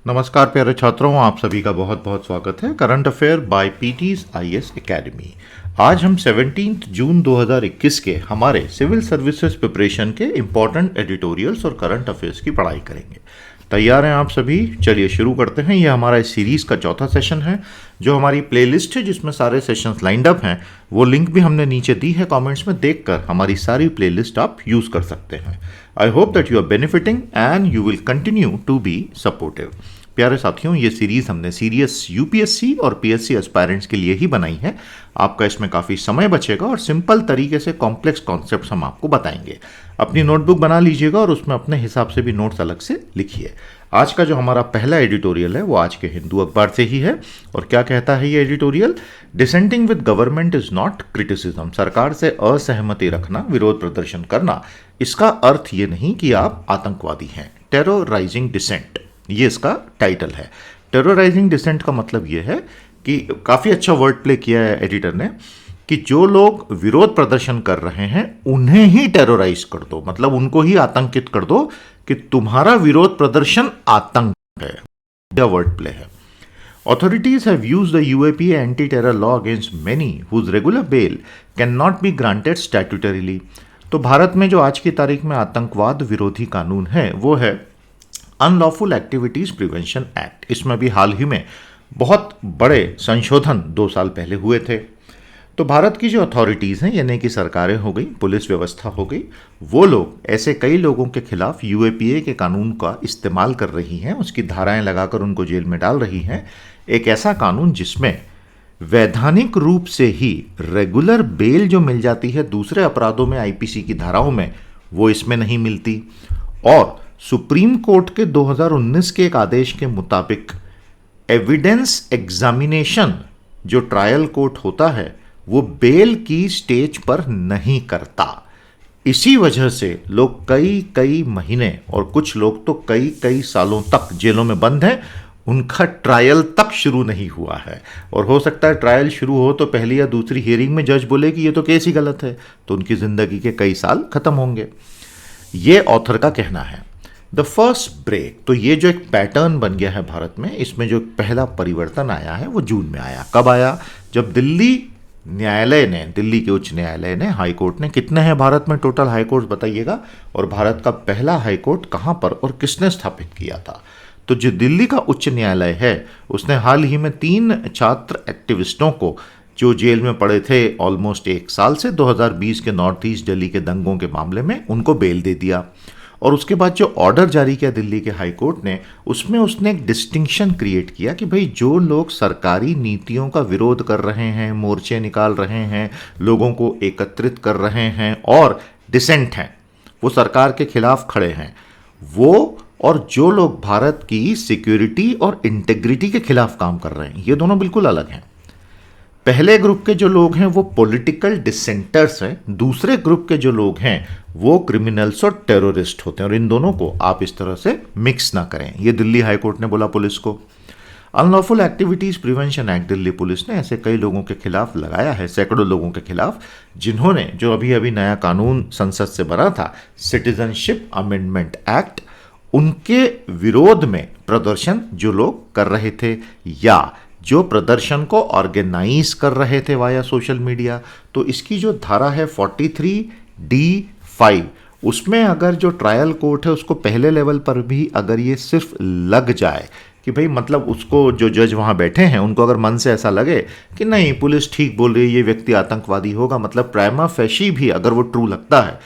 नमस्कार प्यारे छात्रों, आप सभी का बहुत बहुत स्वागत है करंट अफेयर बाय पीटीज आईएएस एकेडमी। आज हम 17 जून 2021 के हमारे सिविल सर्विसेज प्रिपरेशन के इम्पोर्टेंट एडिटोरियल्स और करंट अफेयर्स की पढ़ाई करेंगे। तैयार हैं आप सभी? चलिए शुरू करते हैं। यह हमारा इस सीरीज़ का चौथा सेशन है। जो हमारी प्लेलिस्ट है जिसमें सारे सेशंस लाइंड अप हैं, वो लिंक भी हमने नीचे दी है कमेंट्स में, देखकर हमारी सारी प्लेलिस्ट आप यूज़ कर सकते हैं। I hope that you are benefiting and you will continue to be supportive. प्यारे साथियों, ये सीरीज़ हमने सीरियस यूपीएससी और पीएससी एस्पायरेंट्स के लिए ही बनाई है। आपका इसमें काफ़ी समय बचेगा और सिंपल तरीके से कॉम्प्लेक्स कॉन्सेप्ट्स हम आपको बताएंगे। अपनी नोटबुक बना लीजिएगा और उसमें अपने हिसाब से भी नोट्स अलग से लिखिए। आज का जो हमारा पहला एडिटोरियल है वो आज के हिंदू अखबार से ही है। और क्या कहता है ये editorial? Dissenting with government is not criticism. सरकार से असहमति रखना, विरोध प्रदर्शन करना, इसका अर्थ ये नहीं कि आप आतंकवादी हैं। टेरराइजिंग डिसेंट, ये इसका टाइटल है। टेरराइजिंग डिसेंट का मतलब ये है कि काफ़ी अच्छा वर्ड प्ले किया है एडिटर ने कि जो लोग विरोध प्रदर्शन कर रहे हैं उन्हें ही टेरराइज कर दो, मतलब उनको ही आतंकित कर दो कि तुम्हारा विरोध प्रदर्शन आतंक है। यह वर्ड प्ले है। Authorities have used the UAPA anti-terror law against many whose regular bail cannot be granted statutorily। तो भारत में जो आज की तारीख में आतंकवाद विरोधी कानून है वो है अनलॉफुल एक्टिविटीज प्रिवेंशन एक्ट। इसमें भी हाल ही में बहुत बड़े संशोधन 2 साल पहले हुए थे। तो भारत की जो अथॉरिटीज़ हैं, यानी कि सरकारें हो गई, पुलिस व्यवस्था हो गई, वो लोग ऐसे कई लोगों के खिलाफ यूएपीए के कानून का इस्तेमाल कर रही हैं, उसकी धाराएं लगाकर उनको जेल में डाल रही हैं। एक ऐसा कानून जिसमें वैधानिक रूप से ही रेगुलर बेल जो मिल जाती है दूसरे अपराधों में आईपीसी की धाराओं में, वो इसमें नहीं मिलती। और सुप्रीम कोर्ट के 2019 के एक आदेश के मुताबिक एविडेंस एग्जामिनेशन जो ट्रायल कोर्ट होता है वो बेल की स्टेज पर नहीं करता। इसी वजह से लोग कई महीने और कुछ लोग तो कई सालों तक जेलों में बंद हैं। उनका ट्रायल तक शुरू नहीं हुआ है और हो सकता है ट्रायल शुरू हो तो पहली या दूसरी हियरिंग में जज बोले कि ये तो केस ही गलत है, तो उनकी जिंदगी के कई साल खत्म होंगे। ये ऑथर का कहना है। द फर्स्ट ब्रेक, तो ये जो एक पैटर्न बन गया है भारत में, इसमें जो पहला परिवर्तन आया है वो जून में आया। कब आया? जब दिल्ली न्यायालय ने, दिल्ली के उच्च न्यायालय ने, हाई कोर्ट ने, कितने हैं भारत में टोटल हाई कोर्ट बताइएगा, और भारत का पहला हाई कोर्ट कहाँ पर और किसने स्थापित किया था? तो जो दिल्ली का उच्च न्यायालय है उसने हाल ही में 3 छात्र एक्टिविस्टों को जो जेल में पड़े थे ऑलमोस्ट 1 साल से, 2020 के नॉर्थ ईस्ट दिल्ली के दंगों के मामले में, उनको बेल दे दिया। और उसके बाद जो ऑर्डर जारी किया दिल्ली के हाई कोर्ट ने, उसमें उसने एक डिस्टिंक्शन क्रिएट किया कि भाई जो लोग सरकारी नीतियों का विरोध कर रहे हैं, मोर्चे निकाल रहे हैं, लोगों को एकत्रित कर रहे हैं और डिसेंट हैं, वो सरकार के खिलाफ खड़े हैं, वो और जो लोग भारत की सिक्योरिटी और इंटेग्रिटी के खिलाफ काम कर रहे हैं, ये दोनों बिल्कुल अलग हैं। पहले ग्रुप के जो लोग हैं वो पॉलिटिकल डिसेंटर्स हैं, दूसरे ग्रुप के जो लोग हैं वो क्रिमिनल्स और टेररिस्ट होते हैं, और इन दोनों को आप इस तरह से मिक्स ना करें। ये दिल्ली हाई कोर्ट ने बोला पुलिस को। Unlawful activities prevention act Delhi police ने ऐसे कई लोगों के खिलाफ लगाया है, सैकड़ों लोगों के खिलाफ, जिन्होंने, जो अभी अभी नया कानून संसद से बना था, सिटीजनशिप अमेंडमेंट एक्ट, उनके विरोध में प्रदर्शन जो लोग कर रहे थे या जो प्रदर्शन को ऑर्गेनाइज कर रहे थे वाया सोशल मीडिया। तो इसकी जो धारा है 43D5, उसमें अगर जो ट्रायल कोर्ट है उसको पहले लेवल पर भी अगर ये सिर्फ लग जाए कि भाई, मतलब उसको जो जज वहाँ बैठे हैं उनको अगर मन से ऐसा लगे कि नहीं पुलिस ठीक बोल रही है, ये व्यक्ति आतंकवादी होगा, मतलब प्राइमा फेशी भी अगर वो ट्रू लगता है,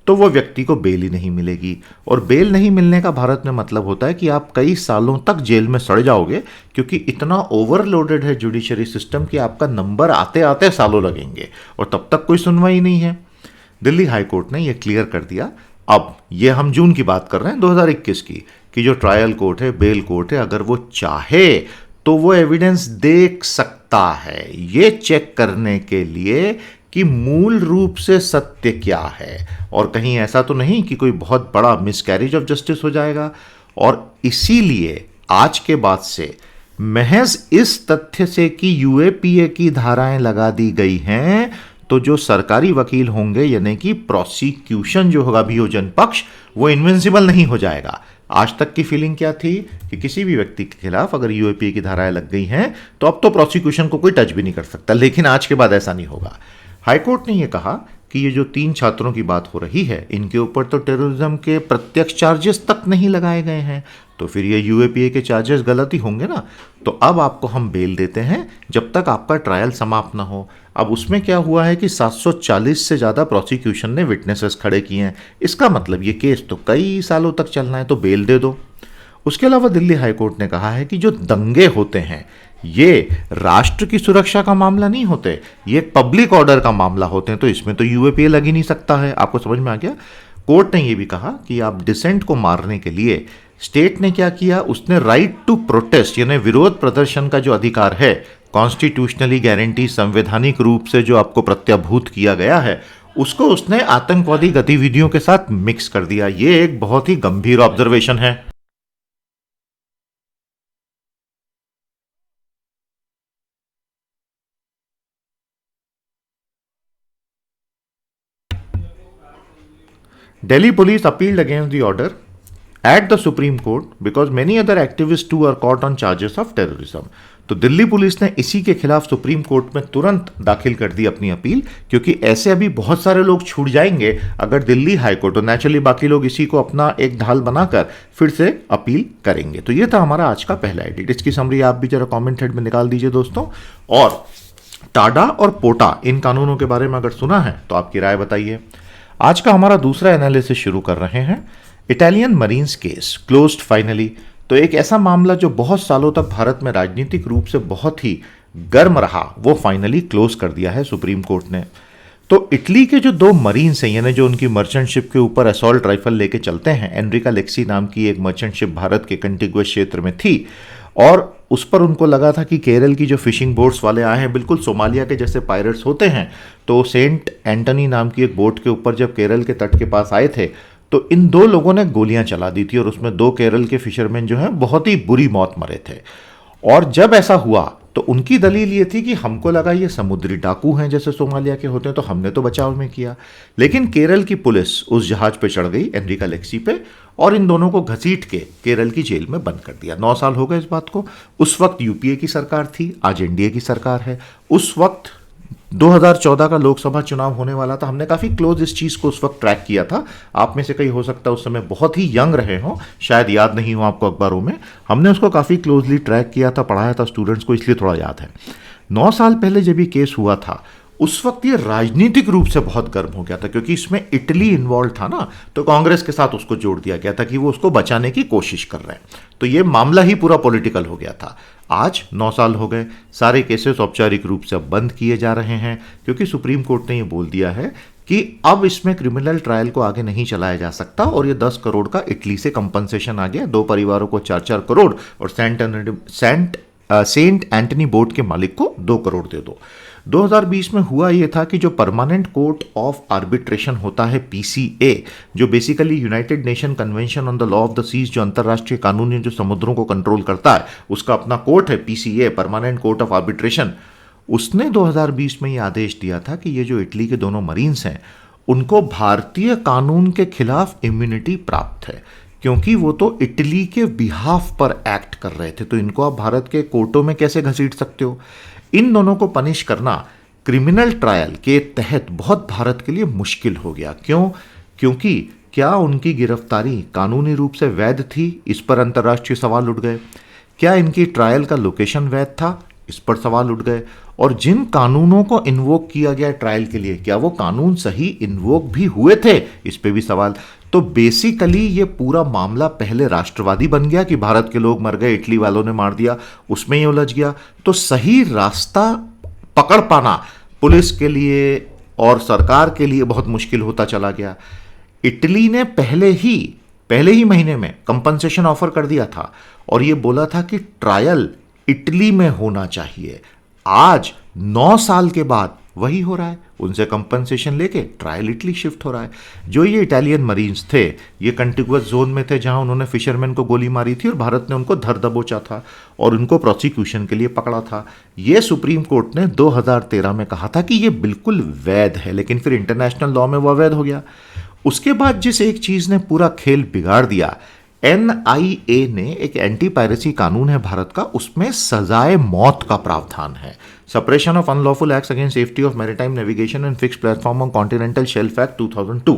तो वो व्यक्ति को बेल ही नहीं मिलेगी। और बेल नहीं मिलने का भारत में मतलब होता है कि आप कई सालों तक जेल में सड़ जाओगे, क्योंकि इतना ओवरलोडेड है जुडिशरी सिस्टम कि आपका नंबर आते आते सालों लगेंगे और तब तक कोई सुनवाई नहीं है। दिल्ली हाई कोर्ट ने यह क्लियर कर दिया। अब ये हम जून की बात कर रहे हैं 2021 की, कि जो ट्रायल कोर्ट है, बेल कोर्ट है, अगर वो चाहे तो वो एविडेंस देख सकता है ये चेक करने के लिए कि मूल रूप से सत्य क्या है, और कहीं ऐसा तो नहीं कि कोई बहुत बड़ा मिसकैरेज ऑफ जस्टिस हो जाएगा। और इसीलिए आज के बाद से महज इस तथ्य से कि यूएपीए की धाराएं लगा दी गई हैं तो जो सरकारी वकील होंगे यानी कि प्रोसिक्यूशन जो होगा अभियोजन पक्ष, वो इनविंसिबल नहीं हो जाएगा। आज तक की फीलिंग क्या थी कि किसी भी व्यक्ति के खिलाफ अगर यूएपीए की धाराएं लग गई हैं तो अब तो प्रोसिक्यूशन को कोई टच भी नहीं कर सकता, लेकिन आज के बाद ऐसा नहीं होगा। हाईकोर्ट ने यह कहा कि ये जो 3 छात्रों की बात हो रही है इनके ऊपर तो टेररिज्म के प्रत्यक्ष चार्जेस तक नहीं लगाए गए हैं, तो फिर ये यूएपीए के चार्जेस गलत ही होंगे ना। तो अब आपको हम बेल देते हैं जब तक आपका ट्रायल समाप्त ना हो। अब उसमें क्या हुआ है कि 740 से ज़्यादा प्रोसिक्यूशन ने विटनेसेस खड़े किए हैं। इसका मतलब ये केस तो कई सालों तक चलना है, तो बेल दे दो। उसके अलावा दिल्ली हाईकोर्ट ने कहा है कि जो दंगे होते हैं ये राष्ट्र की सुरक्षा का मामला नहीं होते, ये पब्लिक ऑर्डर का मामला होते हैं, तो इसमें तो यूएपीए लग ही नहीं सकता है। आपको समझ में आ गया। कोर्ट ने यह भी कहा कि आप डिसेंट को मारने के लिए स्टेट ने क्या किया, उसने राइट टू प्रोटेस्ट यानी विरोध प्रदर्शन का जो अधिकार है, कॉन्स्टिट्यूशनली गारंटी संवैधानिक रूप से जो आपको प्रत्याभूत किया गया है, उसको उसने आतंकवादी गतिविधियों के साथ मिक्स कर दिया। ये एक बहुत ही गंभीर ऑब्जर्वेशन है। Delhi police appealed against the order at the Supreme Court because many other activists too are caught on charges of terrorism. तो दिल्ली पुलिस ने इसी के खिलाफ सुप्रीम कोर्ट में तुरंत दाखिल कर दी अपनी अपील, क्योंकि ऐसे अभी बहुत सारे लोग छूट जाएंगे अगर दिल्ली हाईकोर्ट, और नेचुरली बाकी लोग इसी को अपना एक ढाल बनाकर फिर से अपील करेंगे। तो ये था हमारा आज का पहला एडिट। इसकी समरी आप भी जरा कॉमेंट हेड में निकाल दीजिए दोस्तों। और टाडा और पोटा इन कानूनों के बारे में अगर सुना है तो आपकी राय बताइए। आज का हमारा दूसरा एनालिसिस शुरू कर रहे हैं। Italian marines case closed finally. तो एक ऐसा मामला जो बहुत सालों तक भारत में राजनीतिक रूप से बहुत ही गर्म रहा, वो फाइनली क्लोज कर दिया है सुप्रीम कोर्ट ने। तो इटली के जो 2 मरीन्स हैं, यानी जो उनकी मर्चेंट शिप के ऊपर असॉल्ट राइफल लेके चलते हैं, एनरिका लेक्सी नाम की एक मर्चेंट शिप भारत के कंटिगुअस क्षेत्र में थी, और उस पर उनको लगा था कि केरल की जो फिशिंग बोट्स वाले आए हैं, बिल्कुल सोमालिया के जैसे पायरेट्स होते हैं, तो सेंट एंटनी नाम की एक बोट के ऊपर जब केरल के तट के पास आए थे तो इन 2 लोगों ने गोलियां चला दी थी, और उसमें 2 केरल के फिशरमैन जो हैं बहुत ही बुरी मौत मरे थे। और जब ऐसा हुआ तो उनकी दलील ये थी कि हमको लगा ये समुद्री डाकू हैं जैसे सोमालिया के होते हैं, तो हमने तो बचाव में किया। लेकिन केरल की पुलिस उस जहाज पे चढ़ गई, एनरिका लेक्सी पे, और इन दोनों को घसीट के केरल की जेल में बंद कर दिया। 9 साल हो गए इस बात को। उस वक्त यूपीए की सरकार थी, आज एनडीए की सरकार है। उस वक्त 2014 का लोकसभा चुनाव होने वाला था। हमने काफ़ी क्लोज इस चीज़ को उस वक्त ट्रैक किया था। आप में से कई हो सकता है उस समय बहुत ही यंग रहे हों, शायद याद नहीं हो आपको अखबारों में। हमने उसको काफ़ी क्लोजली ट्रैक किया था, पढ़ाया था स्टूडेंट्स को, इसलिए थोड़ा याद है। 9 साल पहले जब ये केस हुआ था उस वक्त ये राजनीतिक रूप से बहुत गर्म हो गया था, क्योंकि इसमें इटली इन्वॉल्व था ना, तो कांग्रेस के साथ उसको जोड़ दिया गया था कि वो उसको बचाने की कोशिश कर रहे हैं। तो ये मामला ही पूरा पॉलिटिकल हो गया था। आज 9 साल हो गए, सारे केसेस औपचारिक रूप से अब बंद किए जा रहे हैं, क्योंकि सुप्रीम कोर्ट ने ये बोल दिया है कि अब इसमें क्रिमिनल ट्रायल को आगे नहीं चलाया जा सकता। और ये 10 करोड़ का इटली से कंपनसेशन आ गया, 2 परिवारों को 4-4 करोड़, और सेंट एंटनी बोट के मालिक को 2 करोड़ दे दो। 2020 में हुआ ये था कि जो परमानेंट कोर्ट ऑफ आर्बिट्रेशन होता है, पीसीए, जो basically United Nation Convention on the law of the seas, जो अंतर्राष्ट्रीय कानून जो समुद्रों को कंट्रोल करता है, उसका अपना कोर्ट है PCA, permanent court of arbitration. उसने 2020 में ये आदेश दिया था कि ये जो इटली के दोनों मरीन्स हैं उनको भारतीय कानून के खिलाफ इम्यूनिटी प्राप्त है, क्योंकि वो तो इटली के बिहाफ पर एक्ट कर रहे थे। तो इनको आप भारत के कोर्टों में कैसे घसीट सकते हो? इन दोनों को पनिश करना क्रिमिनल ट्रायल के तहत बहुत भारत के लिए मुश्किल हो गया। क्यों? क्योंकि क्या उनकी गिरफ्तारी कानूनी रूप से वैध थी? इस पर अंतर्राष्ट्रीय सवाल उठ गए। क्या इनकी ट्रायल का लोकेशन वैध था? इस पर सवाल उठ गए। और जिन कानूनों को इन्वोक किया गया ट्रायल के लिए, क्या वो कानून सही इन्वोक भी हुए थे? इस पे भी सवाल। तो बेसिकली ये पूरा मामला पहले राष्ट्रवादी बन गया कि भारत के लोग मर गए, इटली वालों ने मार दिया, उसमें ये उलझ गया। तो सही रास्ता पकड़ पाना पुलिस के लिए और सरकार के लिए बहुत मुश्किल होता चला गया। इटली ने पहले ही महीने में कंपनसेशन ऑफर कर दिया था और ये बोला था कि ट्रायल इटली में होना चाहिए। आज 9 साल के बाद वही हो रहा है, उनसे कंपनसेशन लेके ट्रायल इटली शिफ्ट हो रहा है। जो ये इटालियन मरीन्स थे, ये कंटिगुअस जोन में थे जहां उन्होंने फिशरमैन को गोली मारी थी और भारत ने उनको धर दबोचा था और उनको प्रोसिक्यूशन के लिए पकड़ा था। ये सुप्रीम कोर्ट ने 2013 में कहा था कि ये बिल्कुल वैध है, लेकिन फिर इंटरनेशनल लॉ में वो अवैध हो गया। उसके बाद जिस एक चीज़ ने पूरा खेल बिगाड़ दिया, एनआईए ने एक एंटी पायरेसी कानून है भारत का, उसमें सजाए मौत का प्रावधान है। Suppression of unlawful acts against safety of maritime navigation and fixed platform on continental shelf act 2002।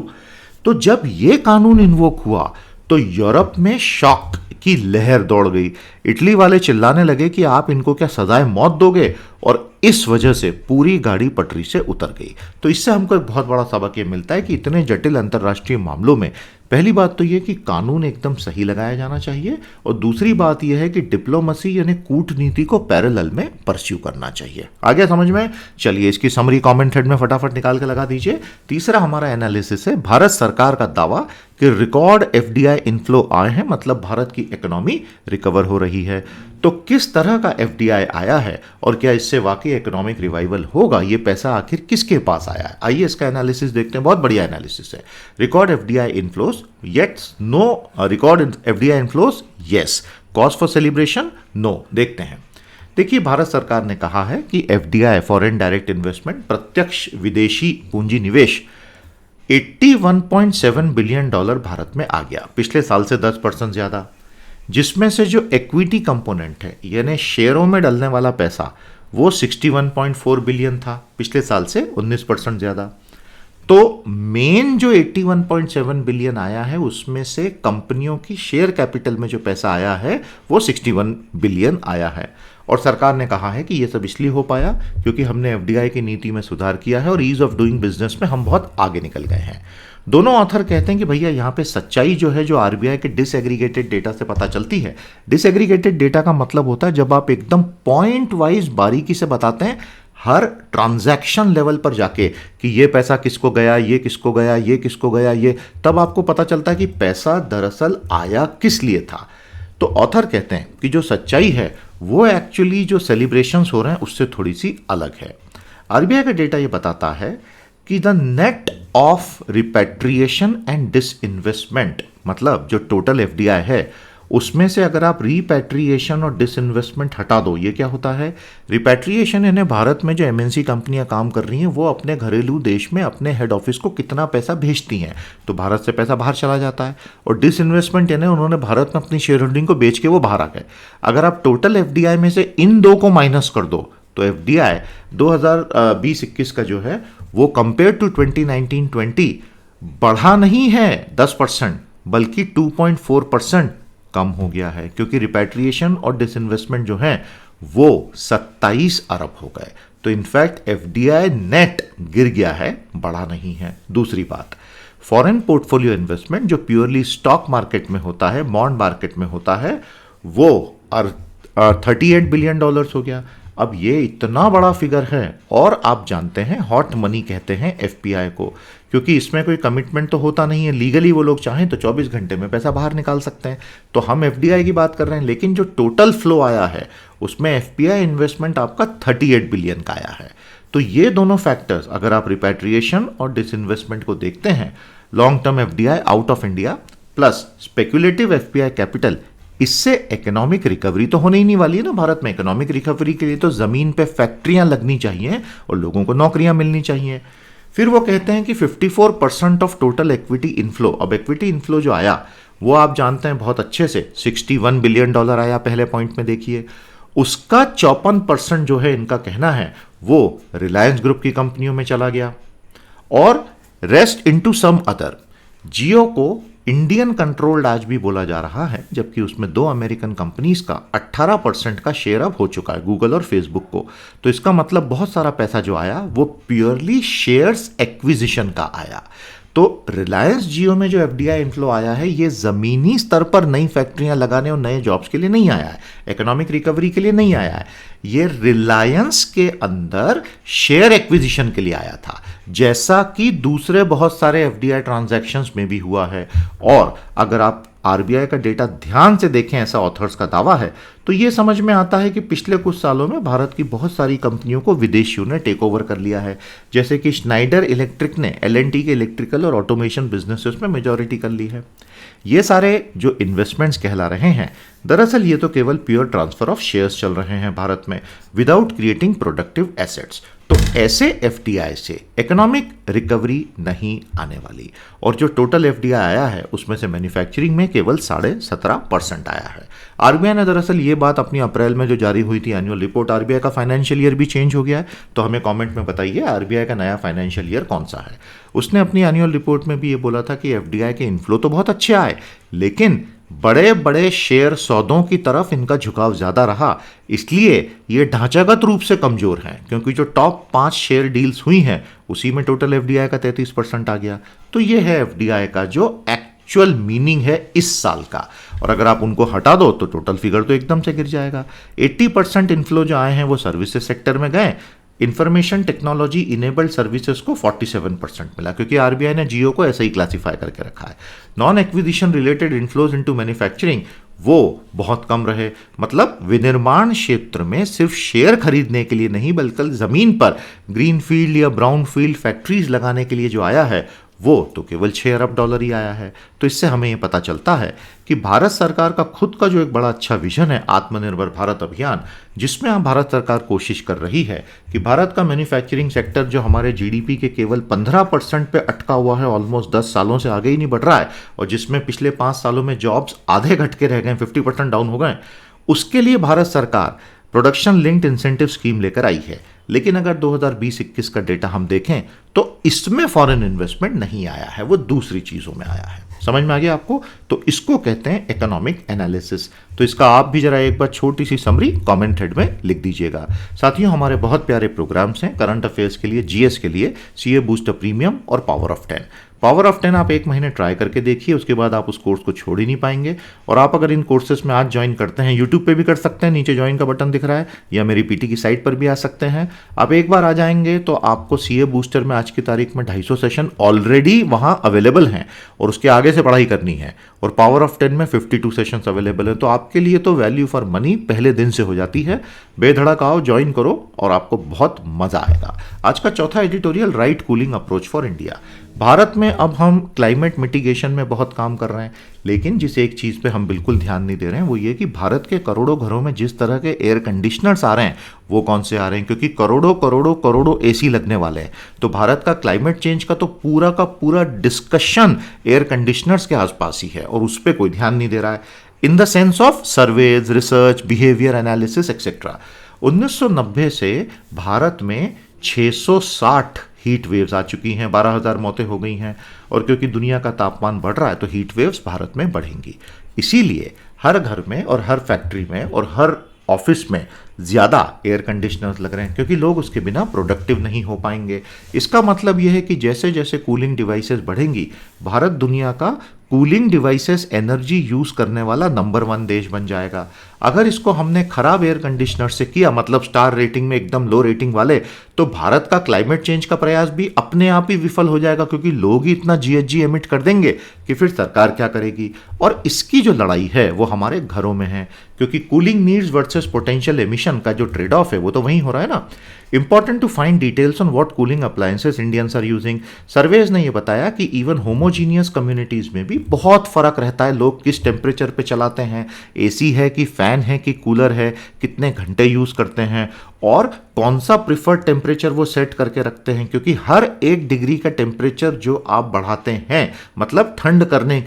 तो जब ये कानून इन्वोक हुआ तो यूरोप में शॉक की लहर दौड़ गई। इटली वाले चिल्लाने लगे कि आप इनको क्या सजाए मौत दोगे, और इस वजह से पूरी गाड़ी पटरी से उतर गई। तो इससे हमको एक बहुत बड़ा सबक ये मिलता है कि इतने जटिल अंतर्राष्ट्रीय मामलों में पहली बात तो ये कि कानून एकदम सही लगाया जाना चाहिए, और दूसरी बात यह है कि डिप्लोमेसी यानी कूटनीति को पैरेलल में परस्यू करना चाहिए। आगे समझ में? चलिए इसकी समरी कमेंट हेड में फटाफट निकाल के लगा दीजिए। तीसरा हमारा एनालिसिस है भारत सरकार का दावा कि रिकॉर्ड एफडीआई इनफ्लो आए हैं, मतलब भारत की इकोनॉमी रिकवर हो रही है। तो किस तरह का एफडीआई आया है और क्या इससे वाकई इकोनॉमिक रिवाइवल होगा? ये पैसा आखिर किसके पास आया है? आइए इसका एनालिसिस देखते हैं। बहुत बढ़िया एनालिसिस है। Record FDI inflows, yes no. Record FDI inflows, yes. Cause for celebration, no. देखते हैं। देखिए, भारत सरकार ने कहा है कि एफडीआई फॉरेन डायरेक्ट इन्वेस्टमेंट, प्रत्यक्ष विदेशी पूंजी निवेश 81.7 बिलियन डॉलर भारत में आ गया, पिछले साल से 10% ज्यादा। जिसमें से जो इक्विटी कंपोनेंट है यानी शेयरों में डलने वाला पैसा, वो 61.4 बिलियन था, पिछले साल से 19% ज्यादा। तो मेन जो 81.7 बिलियन आया है उसमें से कंपनियों की शेयर कैपिटल में जो पैसा आया है वो 61 बिलियन आया है। और सरकार ने कहा है कि ये सब इसलिए हो पाया क्योंकि हमने एफडीआई की नीति में सुधार किया है और ईज ऑफ डूइंग बिजनेस में हम बहुत आगे निकल गए हैं। दोनों ऑथर कहते हैं कि भैया यहाँ पे सच्चाई जो है, जो आरबीआई के डिसएग्रीगेटेड डेटा से पता चलती है। डिसएग्रीगेटेड डेटा का मतलब होता है जब आप एकदम पॉइंट वाइज बारीकी से बताते हैं हर ट्रांजैक्शन लेवल पर जाके कि ये पैसा किसको गया, ये किसको गया, ये किसको गया, ये, तब आपको पता चलता है कि पैसा दरअसल आया किस लिए था। तो ऑथर कहते हैं कि जो सच्चाई है वो एक्चुअली जो सेलिब्रेशंस हो रहे हैं उससे थोड़ी सी अलग है। आरबीआई का डेटा ये बताता है कि the net of repatriation and disinvestment, मतलब जो टोटल एफडीआई है उसमें से अगर आप रिपैट्रिएशन और डिसइन्वेस्टमेंट हटा दो, ये क्या होता है? रिपैट्रिएशन यानी भारत में जो एमएनसी कंपनियां काम कर रही हैं वो अपने घरेलू देश में अपने हेड ऑफिस को कितना पैसा भेजती हैं, तो भारत से पैसा बाहर चला जाता है। और डिसइन्वेस्टमेंट यानी उन्होंने भारत में अपनी शेयर होल्डिंग को बेच के वो बाहर आ गए। अगर आप टोटल एफडीआई में से इन दो को माइनस कर दो तो एफडीआई 2020-21 का जो है वो कंपेयर टू 2019-20 बढ़ा नहीं है 10%, बल्कि 2.4% कम हो गया है, क्योंकि रिपैट्रिएशन और डिसइन्वेस्टमेंट जो है वो 27 अरब हो गए। तो इनफैक्ट एफडीआई नेट गिर गया है, बढ़ा नहीं है। दूसरी बात, फॉरेन पोर्टफोलियो इन्वेस्टमेंट जो प्योरली स्टॉक मार्केट में होता है, बॉन्ड मार्केट में होता है, वो 38 बिलियन डॉलर्स हो गया। अब ये इतना बड़ा फिगर है, और आप जानते हैं हॉट मनी कहते हैं एफपीआई को, क्योंकि इसमें कोई कमिटमेंट तो होता नहीं है। लीगली वो लोग चाहें तो 24 घंटे में पैसा बाहर निकाल सकते हैं। तो हम एफडीआई की बात कर रहे हैं, लेकिन जो टोटल फ्लो आया है उसमें एफपीआई इन्वेस्टमेंट आपका 38 बिलियन का आया है। तो ये दोनों फैक्टर्स अगर आप रिपैट्रिएशन और डिसइन्वेस्टमेंट को देखते हैं, long term FDI out of India plus speculative FPI capital, इससे इकोनॉमिक रिकवरी तो होने ही नहीं वाली है ना। भारत में इकोनॉमिक रिकवरी के लिए तो जमीन पे फैक्ट्रियां लगनी चाहिए और लोगों को नौकरियां मिलनी चाहिए। फिर वो कहते हैं कि 54% ऑफ टोटल इक्विटी इनफ्लो, अब इक्विटी इनफ्लो जो आया वो आप जानते हैं बहुत अच्छे से, 61 बिलियन डॉलर आया पहले पॉइंट में देखिए। उसका 54% जो है इनका कहना है वो रिलायंस ग्रुप की कंपनियों में चला गया, और रेस्ट इनटू सम अदर। जियो को इंडियन कंट्रोल्ड आज भी बोला जा रहा है, जबकि उसमें 2 अमेरिकन कंपनीज का 18% का शेयर अब हो चुका है, गूगल और फेसबुक को। तो इसका मतलब बहुत सारा पैसा जो आया वो प्योरली शेयर्स एक्विजिशन का आया। तो रिलायंस जियो में जो एफडीआई इनफ्लो आया है ये जमीनी स्तर पर नई फैक्ट्रियां लगाने और नए जॉब्स के लिए नहीं आया है, इकोनॉमिक रिकवरी के लिए नहीं आया है। ये रिलायंस के अंदर शेयर एक्विजिशन के लिए आया था, जैसा कि दूसरे बहुत सारे एफडीआई ट्रांजैक्शंस में भी हुआ है। और अगर आप आरबीआई का डेटा ध्यान से देखें, ऐसा ऑथर्स का दावा है, तो ये समझ में आता है कि पिछले कुछ सालों में भारत की बहुत सारी कंपनियों को विदेशियों ने टेक ओवर कर लिया है। जैसे कि स्नाइडर इलेक्ट्रिक ने एलएनटी के इलेक्ट्रिकल और ऑटोमेशन बिजनेसेस में मेजॉरिटी कर ली है। ये सारे जो इन्वेस्टमेंट्स कहला रहे हैं, दरअसल ये तो केवल प्योर ट्रांसफर ऑफ शेयर्स चल रहे हैं भारत में, विदाउट क्रिएटिंग प्रोडक्टिव एसेट्स। तो ऐसे एफडीआई से इकोनॉमिक रिकवरी नहीं आने वाली। और जो टोटल एफडीआई आया है उसमें से मैन्युफैक्चरिंग में केवल 17.5% आया है। आरबीआई ने दरअसल ये बात अपनी अप्रैल में जो जारी हुई थी एनुअल रिपोर्ट, आरबीआई का फाइनेंशियल ईयर भी चेंज हो गया है, तो हमें कमेंट में बताइए आरबीआई का नया फाइनेंशियल ईयर कौन सा है। उसने अपनी एनुअल रिपोर्ट में भी ये बोला था कि एफडीआई के इनफ्लो तो बहुत अच्छे आए, लेकिन बड़े बड़े शेयर सौदों की तरफ इनका झुकाव ज्यादा रहा, इसलिए ये ढांचागत रूप से कमजोर हैं। क्योंकि जो टॉप 5 शेयर डील्स हुई हैं उसी में टोटल एफडीआई का 33% आ गया। तो ये है एफडीआई का जो एक्चुअल मीनिंग है इस साल का। और अगर आप उनको हटा दो तो टोटल फिगर तो एकदम से गिर जाएगा। 80% इनफ्लो जो आए हैं वो सर्विसेज सेक्टर में गए। इंफॉर्मेशन टेक्नोलॉजी इनेबल्ड सर्विसेज को 47% मिला, क्योंकि आरबीआई ने जियो को ऐसे ही क्लासिफाई करके रखा है। Non acquisition related inflows into manufacturing वो बहुत कम रहे। मतलब विनिर्माण क्षेत्र में सिर्फ शेयर खरीदने के लिए नहीं, बल्कि जमीन पर ग्रीनफील्ड या ब्राउनफील्ड फैक्ट्रीज लगाने के लिए जो आया है वो तो केवल $6 अरब ही आया है। तो इससे हमें ये पता चलता है कि भारत सरकार का खुद का जो एक बड़ा अच्छा विजन है आत्मनिर्भर भारत अभियान, जिसमें अब भारत सरकार कोशिश कर रही है कि भारत का मैन्युफैक्चरिंग सेक्टर जो हमारे जीडीपी के केवल 15% पे अटका हुआ है, ऑलमोस्ट 10 सालों से आगे ही नहीं बढ़ रहा है, और जिसमें पिछले 5 सालों में जॉब्स आधे घट के रह गए, 50% डाउन हो गए, उसके लिए भारत सरकार प्रोडक्शन लिंक्ड इंसेंटिव स्कीम लेकर आई है। लेकिन अगर 2020-21 का डेटा हम देखें तो इसमें फॉरेन इन्वेस्टमेंट नहीं आया है, वो दूसरी चीजों में आया है। समझ में आ गया आपको? तो इसको कहते हैं इकोनॉमिक एनालिसिस। तो इसका आप भी जरा एक बार छोटी सी समरी कमेंट हेड में लिख दीजिएगा। साथियों, हमारे बहुत प्यारे प्रोग्राम्स हैं करंट अफेयर्स के लिए, जीएस के लिए, सीए बूस्टर प्रीमियम और पावर ऑफ 10। पावर ऑफ 10 आप 1 महीने ट्राई करके देखिए, उसके बाद आप उस कोर्स को छोड़ ही नहीं पाएंगे। और आप अगर इन कोर्सेज में आज ज्वाइन करते हैं, यूट्यूब पे भी कर सकते हैं, नीचे ज्वाइन का बटन दिख रहा है, या मेरी पीटी की साइट पर भी आ सकते हैं। आप एक बार आ जाएंगे तो आपको सीए बूस्टर में आज की तारीख में 250 सेशन ऑलरेडी वहां अवेलेबल हैं और उसके आगे से पढ़ाई करनी है। और पावर ऑफ 10 में 52 सेशंस अवेलेबल हैं। तो आपके लिए तो वैल्यू फॉर मनी पहले दिन से हो जाती है। बेधड़क आओ, ज्वाइन करो और आपको बहुत मजा आएगा। आज का चौथा editorial, right cooling approach for India. Bharat में अब हम क्लाइमेट मिटिगेशन में बहुत काम कर रहे हैं, लेकिन जिस एक चीज़ पे हम बिल्कुल ध्यान नहीं दे रहे हैं वो ये कि भारत के करोड़ों घरों में जिस तरह के एयर कंडीशनर्स आ रहे हैं वो कौन से आ रहे हैं, क्योंकि करोड़ों करोड़ों करोड़ों एसी लगने वाले हैं। तो भारत का क्लाइमेट चेंज का पूरा डिस्कशन एयर कंडीशनर्स के आसपास ही है और उस पर कोई ध्यान नहीं दे रहा है, in the sense of surveys, research, behaviour analysis etcetera. 1990 से भारत में 660 हीट वेव्स आ चुकी हैं, 12,000 मौतें हो गई हैं। और क्योंकि दुनिया का तापमान बढ़ रहा है तो हीट वेव्स भारत में बढ़ेंगी। इसीलिए हर घर में और हर फैक्ट्री में और हर ऑफिस में ज़्यादा एयर कंडीशनर्स लग रहे हैं, क्योंकि लोग उसके बिना प्रोडक्टिव नहीं हो पाएंगे। इसका मतलब यह है कि जैसे जैसे कूलिंग डिवाइसेस बढ़ेंगी, भारत दुनिया का कूलिंग डिवाइसेस एनर्जी यूज़ करने वाला नंबर 1 देश बन जाएगा। अगर इसको हमने खराब एयर कंडीशनर से किया, मतलब स्टार रेटिंग में एकदम लो रेटिंग वाले, तो भारत का क्लाइमेट चेंज का प्रयास भी अपने आप ही विफल हो जाएगा, क्योंकि लोग ही इतना जीएचजी एमिट कर देंगे कि फिर सरकार क्या करेगी। और इसकी जो लड़ाई है वो हमारे घरों में है, क्योंकि cooling needs versus potential emission का जो ट्रेड ऑफ है वो तो वहीं हो रहा है ना। Important to find details on what cooling appliances Indians are using. Surveys ने ये बताया कि इवन होमोजीनियस कम्युनिटीज में भी बहुत फर्क रहता है, लोग किस टेम्परेचर पे चलाते हैं, एसी है कि फैन है कि कूलर है, कितने घंटे यूज करते हैं और कौन सा प्रिफर्ड टेम्परेचर वो सेट करके रखते हैं। क्योंकि हर 1 डिग्री का टेम्परेचर जो आप बढ़ाते हैं, मतलब ठंडा करने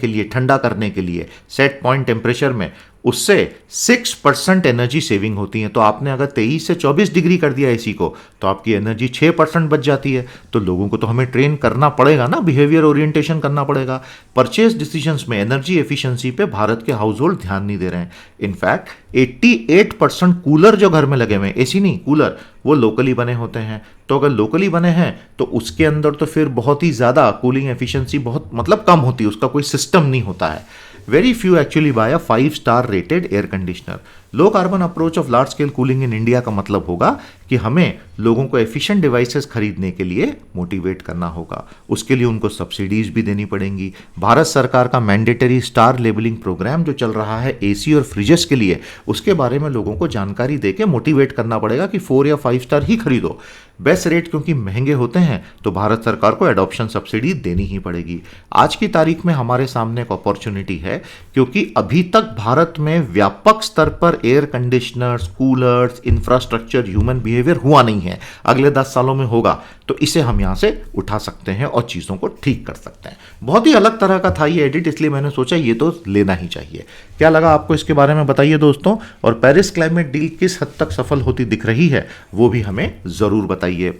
के लिए सेट पॉइंट टेम्परेचर में, उससे 6% एनर्जी सेविंग होती है। तो आपने अगर 23 से 24 डिग्री कर दिया एसी को तो आपकी एनर्जी 6% बच जाती है। तो लोगों को तो हमें ट्रेन करना पड़ेगा ना, बिहेवियर ओरिएंटेशन करना पड़ेगा। परचेज डिसीजंस में एनर्जी एफिशिएंसी पे भारत के हाउस होल्ड ध्यान नहीं दे रहे हैं। इनफैक्ट 88% कूलर जो घर में लगे हुए हैं, एसी नहीं कूलर, वो लोकली बने होते हैं। तो अगर लोकली बने हैं तो उसके अंदर तो फिर बहुत ही ज़्यादा कूलिंग एफिशिएंसी बहुत मतलब कम होती है, उसका कोई सिस्टम नहीं होता है। Very few actually buy a 5-स्टार rated air conditioner. Low carbon approach of large scale cooling in India का मतलब होगा कि हमें लोगों को एफिशिएंट डिवाइसेस खरीदने के लिए मोटिवेट करना होगा। उसके लिए उनको सब्सिडीज भी देनी पड़ेंगी। भारत सरकार का मैंडेटरी स्टार लेबलिंग प्रोग्राम जो चल रहा है एसी और फ्रिजेस के लिए, उसके बारे में लोगों को जानकारी देके मोटिवेट करना पड़ेगा कि 4 या 5 स्टार ही खरीदो। बेस्ट रेट क्योंकि महंगे होते हैं तो भारत सरकार को एडॉप्शन सब्सिडी देनी ही पड़ेगी। आज की तारीख में हमारे सामने एक अपॉर्चुनिटी है क्योंकि अभी तक भारत में व्यापक स्तर पर air conditioners, coolers, infrastructure, human behaviour हुआ नहीं है। अगले 10 सालों में होगा तो इसे हम यहां से उठा सकते हैं और चीज़ों को ठीक कर सकते हैं। बहुत ही अलग तरह का था ये एडिट, इसलिए मैंने सोचा ये तो लेना ही चाहिए। क्या लगा आपको इसके बारे में बताइए दोस्तों, और पेरिस क्लाइमेट डील किस हद तक सफल होती दिख रही है वो भी हमें ज़रूर बताइए।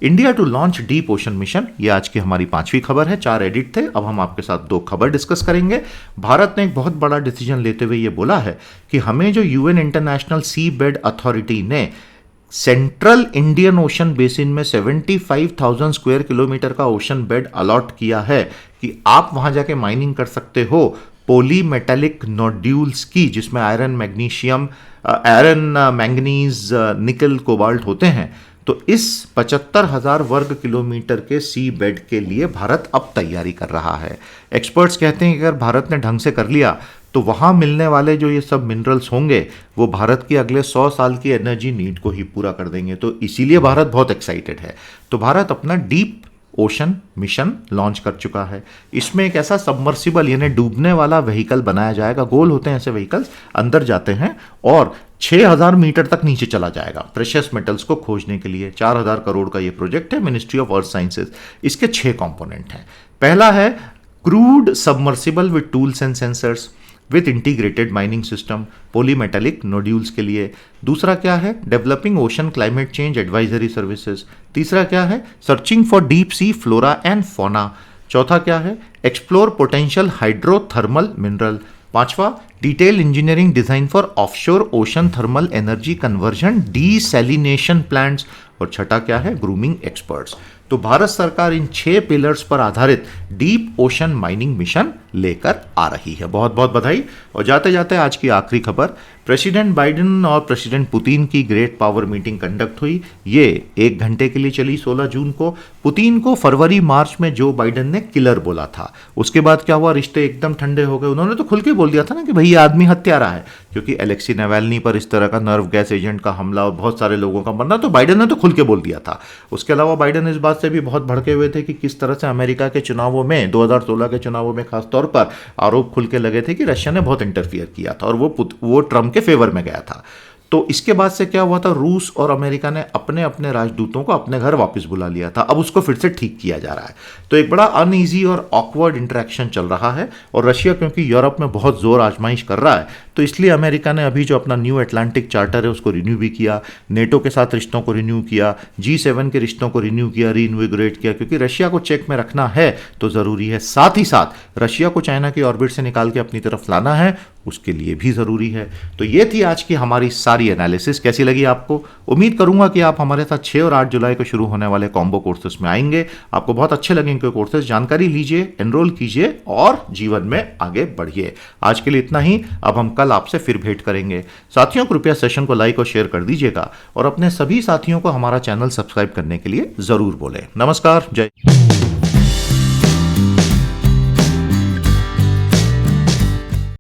India to launch deep ocean mission, ये आज की हमारी 5वीं खबर है। 4 एडिट थे, अब हम आपके साथ 2 खबर डिस्कस करेंगे। भारत ने एक बहुत बड़ा डिसीजन लेते हुए ये बोला है कि हमें जो यूएन इंटरनेशनल सी बेड अथॉरिटी ने सेंट्रल इंडियन ओशन बेसिन में 75,000 स्क्वायर किलोमीटर का ओशन बेड अलॉट किया है कि आप वहां जाके माइनिंग कर सकते हो पॉली मेटेलिक नोड्यूल्स की, जिसमें आयरन, मैग्नीशियम, मैंगनीज, निकल, कोबाल्ट होते हैं। तो इस 75,000 वर्ग किलोमीटर के सी बेड के लिए भारत अब तैयारी कर रहा है। एक्सपर्ट्स कहते हैं कि अगर भारत ने ढंग से कर लिया तो वहाँ मिलने वाले जो ये सब मिनरल्स होंगे वो भारत की अगले 100 साल की एनर्जी नीड को ही पूरा कर देंगे। तो इसीलिए भारत बहुत एक्साइटेड है। तो भारत अपना डीप ओशन मिशन लॉन्च कर चुका है। इसमें एक ऐसा सबमर्सिबल यानी डूबने वाला व्हीकल बनाया जाएगा। गोल होते हैं ऐसे व्हीकल्स, अंदर जाते हैं और 6,000 मीटर तक नीचे चला जाएगा प्रेशियस मेटल्स को खोजने के लिए। 4,000 करोड़ का ये प्रोजेक्ट है, मिनिस्ट्री ऑफ अर्थ साइंसेज। इसके 6 कंपोनेंट हैं। पहला है crude submersible with tools and sensors with integrated mining system, polymetallic nodules के लिए। दूसरा क्या है, developing ocean climate change advisory services. तीसरा क्या है, searching for deep sea flora and fauna. चौथा क्या है, एक्सप्लोर पोटेंशियल हाइड्रोथर्मल मिनरल। पांचवा, detail engineering design for offshore ocean thermal energy conversion desalination plants. और छठा क्या है, ग्रूमिंग एक्सपर्ट्स। तो भारत सरकार इन 6 पिलर्स पर आधारित डीप ओशन माइनिंग मिशन लेकर आ रही है। बहुत बहुत बधाई। और जाते जाते आज की आखिरी खबर, प्रेसिडेंट बाइडेन और प्रेसिडेंट पुतिन की ग्रेट पावर मीटिंग कंडक्ट हुई। ये 1 घंटे के लिए चली 16 जून को। पुतिन को फरवरी मार्च में जो बाइडेन ने किलर बोला था। उसके बाद क्या हुआ, रिश्ते एकदम ठंडे हो गए। उन्होंने तो खुल के बोल दिया था ना कि भाई ये आदमी हत्यारा है, क्योंकि एलेक्सी नावाल्नी पर इस तरह का नर्व गैस एजेंट का हमला और बहुत सारे लोगों का मरना, तो बाइडेन ने तो खुल के बोल दिया था। उसके अलावा बाइडेन इस बात से भी बहुत भड़के हुए थे कि किस तरह से अमेरिका के चुनावों में, 2016 के चुनावों में खासतौर पर आरोप खुल के लगे थे कि रशिया ने बहुत इंटरफियर किया था और वो ट्रम्प के फेवर में गया था। तो इसके बाद से क्या हुआ था, रूस और अमेरिका ने अपने अपने राजदूतों को अपने घर वापस बुला लिया था। अब उसको फिर से ठीक किया जा रहा है। तो एक बड़ा अनईजी और ऑकवर्ड इंटरेक्शन चल रहा है। और रशिया क्योंकि यूरोप में बहुत जोर आजमाइश कर रहा है, तो इसलिए अमेरिका ने अभी जो अपना न्यू अटलांटिक चार्टर है उसको रिन्यू भी किया, नेटो के साथ रिश्तों को रिन्यू किया, G7 के रिश्तों को रिन्यू किया, रीइन्विगोरेट किया, क्योंकि रशिया को चेक में रखना है तो ज़रूरी है। साथ ही साथ रशिया को चाइना की ऑर्बिट से निकाल के अपनी तरफ लाना है, उसके लिए भी ज़रूरी है। तो ये थी आज की हमारी सारी एनालिसिस। कैसी लगी आपको? उम्मीद करूंगा कि आप हमारे साथ 6 और 8 जुलाई को शुरू होने वाले कॉम्बो कोर्सेज में आएंगे। आपको बहुत अच्छे लगेंगे कोर्सेज। जानकारी लीजिए, एनरोल कीजिए और जीवन में आगे बढ़िए। आज के लिए इतना ही। अब हम कल आपसे फिर भेंट करेंगे। साथियों, कृपया सेशन को लाइक और शेयर कर दीजिएगा और अपने सभी साथियों को हमारा चैनल सब्सक्राइब करने के लिए ज़रूर बोलें। नमस्कार, जय।